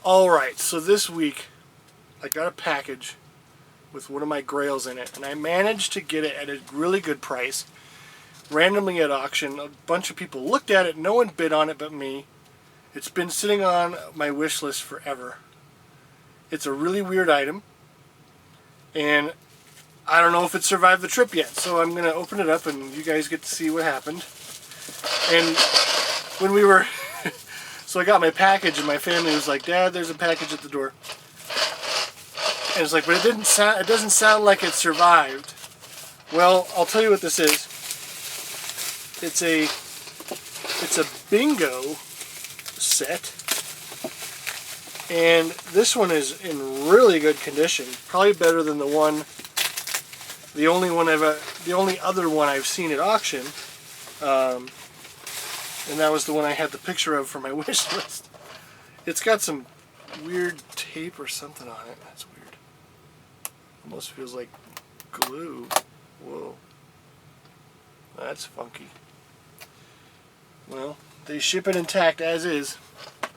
Alright, so this week I got a package with one of my Grails in it, and I managed to get it at a really good price, randomly at auction. A bunch of people looked at it, no one bid on it but me. It's been sitting on my wish list forever. It's a really weird item, and I don't know if it survived the trip yet, so I'm going to open it up and you guys get to see what happened. And when we were... So I got my package and my family was like, "Dad, there's a package at the door." And it's like, but it doesn't sound like it survived. Well, I'll tell you what this is. It's a bingo set. And this one is in really good condition. Probably better than the only other one I've seen at auction. And that was the one I had the picture of for my wish list. It's got some weird tape or something on it. That's weird. Almost feels like glue. Whoa. That's funky. Well, they ship it intact as is.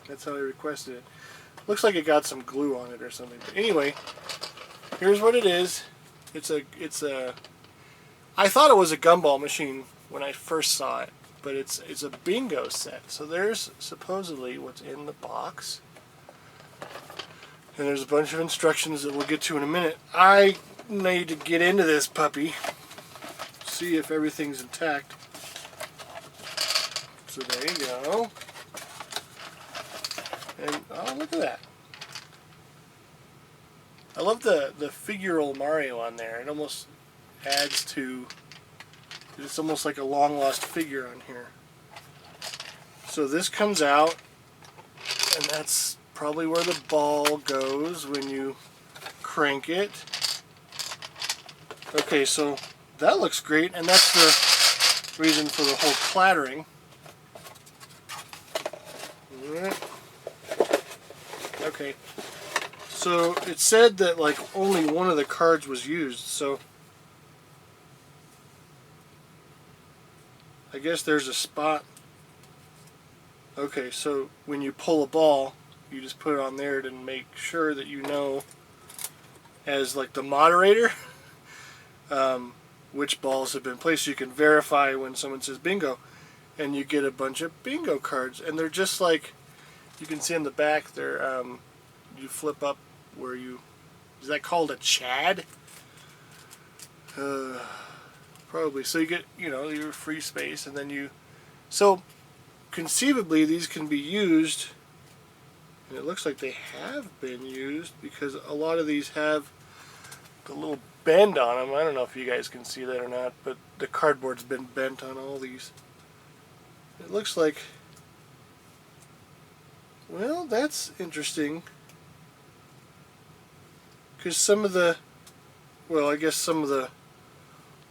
That's how I requested it. Looks like it got some glue on it or something. But anyway, here's what it is. It's a I thought it was a gumball machine when I first saw it. But it's a bingo set. So there's supposedly what's in the box. And there's a bunch of instructions that we'll get to in a minute. I need to get into this puppy. See if everything's intact. So there you go. And oh, look at that. I love the figural Mario on there. It almost adds to... It's almost like a long lost figure on here. So this comes out, and that's probably where the ball goes when you crank it. Okay, so that looks great, and that's the reason for the whole clattering. Okay, so it said that like only one of the cards was used, so I guess there's a spot. Okay, so when you pull a ball, you just put it on there to make sure that you know, as like the moderator, which balls have been placed. You can verify when someone says bingo, and you get a bunch of bingo cards. And they're just like, you can see in the back there, you flip up where you, is that called a Chad? Probably. So you get, your free space, and then so conceivably these can be used, and it looks like they have been used because a lot of these have the little bend on them. I don't know if you guys can see that or not, but the cardboard's been bent on all these. It looks like, well, that's interesting, because some of the, I guess some of the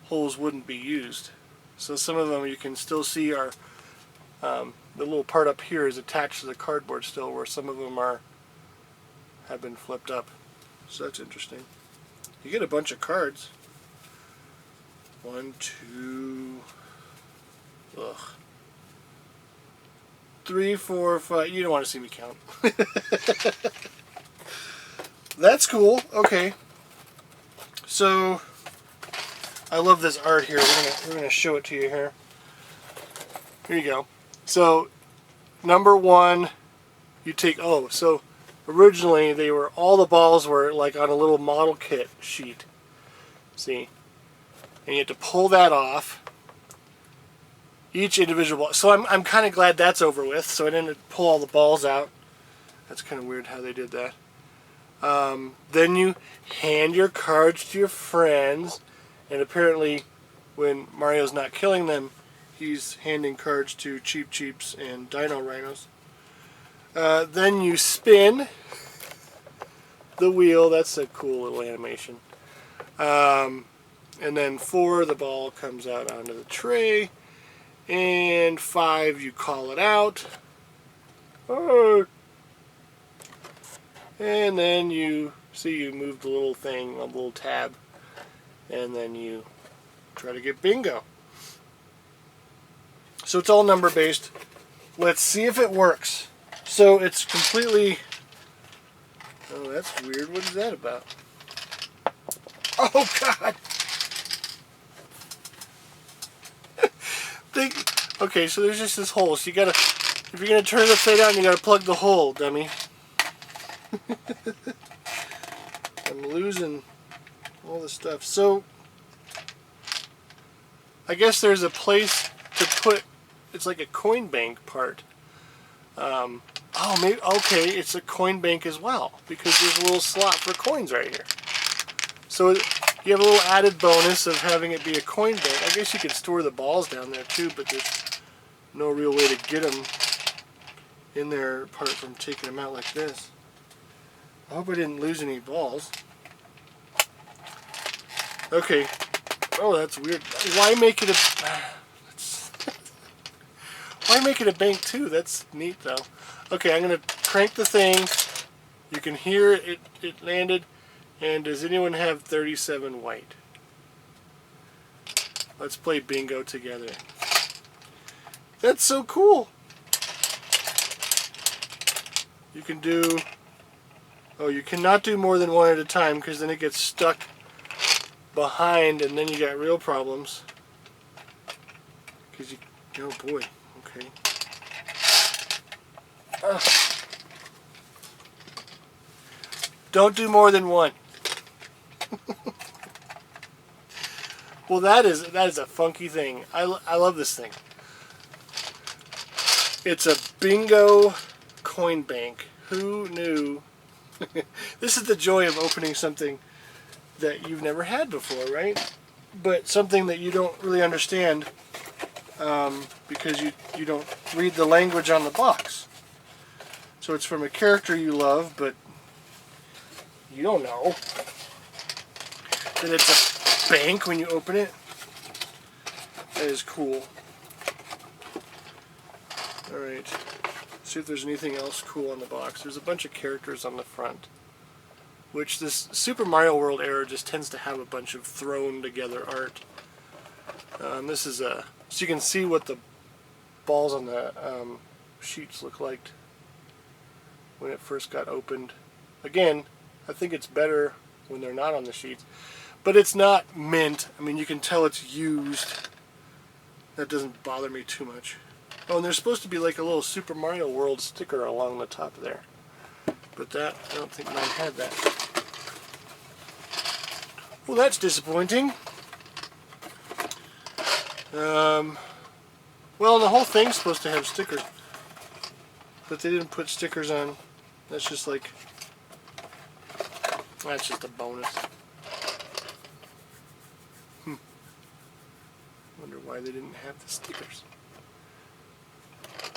holes wouldn't be used. So some of them you can still see are, the little part up here is attached to the cardboard still, where some of them have been flipped up. So that's interesting. You get a bunch of cards. 1, 2, 3, 4, 5. You don't want to see me count. That's cool. Okay. So I love this art here. We're gonna show it to you here. Here you go. So number one, you take, so originally all the balls were like on a little model kit sheet. See? And you have to pull that off. Each individual ball. So I'm kind of glad that's over with, so I didn't pull all the balls out. That's kind of weird how they did that. Then you hand your cards to your friends. And apparently, when Mario's not killing them, he's handing cards to Cheep Cheeps and Dino Rhinos. Then you spin the wheel. That's a cool little animation. And then 4, the ball comes out onto the tray. And 5, you call it out. And then you move the little thing, a little tab. And then you try to get bingo. So it's all number based. Let's see if it works. So it's completely Oh, that's weird. What is that about? Oh, God! Okay, so there's just this hole. So you gotta, if you're gonna turn it upside down, you gotta plug the hole, dummy. I'm losing all the stuff. So, I guess there's a place to put, it's like a coin bank part. Oh, maybe, okay, it's a coin bank as well, because there's a little slot for coins right here. So you have a little added bonus of having it be a coin bank. I guess you could store the balls down there too, but there's no real way to get them in there apart from taking them out like this. I hope I didn't lose any balls. Okay. Oh, that's weird. Why make it a... Why make it a bank too? That's neat though. Okay, I'm going to crank the thing. You can hear it landed. And does anyone have 37 white? Let's play bingo together. That's so cool. You can do... Oh, you cannot do more than one at a time because then it gets stuck behind and then you got real problems. Because you... Oh boy. Okay. Don't do more than one. Well, that is a funky thing. I love this thing. It's a bingo coin bank. Who knew? This is the joy of opening something that you've never had before, right? But something that you don't really understand because you don't read the language on the box. So it's from a character you love, but you don't know that it's a bank when you open it. That is cool. Alright, see if there's anything else cool on the box. There's a bunch of characters on the front, which this Super Mario World era just tends to have a bunch of thrown together art. This is so you can see what the balls on the sheets look like when it first got opened. Again, I think it's better when they're not on the sheets. But it's not mint. I mean, you can tell it's used. That doesn't bother me too much. Oh, and there's supposed to be like a little Super Mario World sticker along the top there. But that, I don't think mine had that. Well, that's disappointing. Well, the whole thing's supposed to have stickers. But they didn't put stickers on. That's just like... That's just a bonus. Wonder why they didn't have the stickers.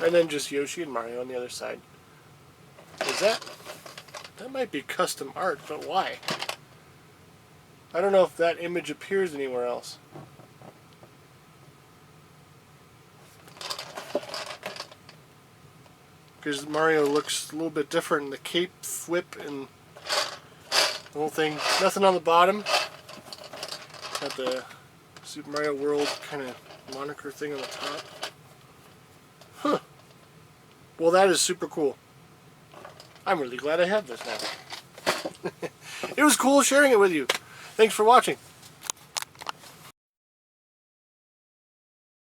And then just Yoshi and Mario on the other side. Is that might be custom art, but why? I don't know if that image appears anywhere else. Because Mario looks a little bit different. The cape flip and the whole thing. Nothing on the bottom. Got the Super Mario World kind of moniker thing on the top. Huh. Well, that is super cool. I'm really glad I have this now. It was cool sharing it with you. Thanks for watching.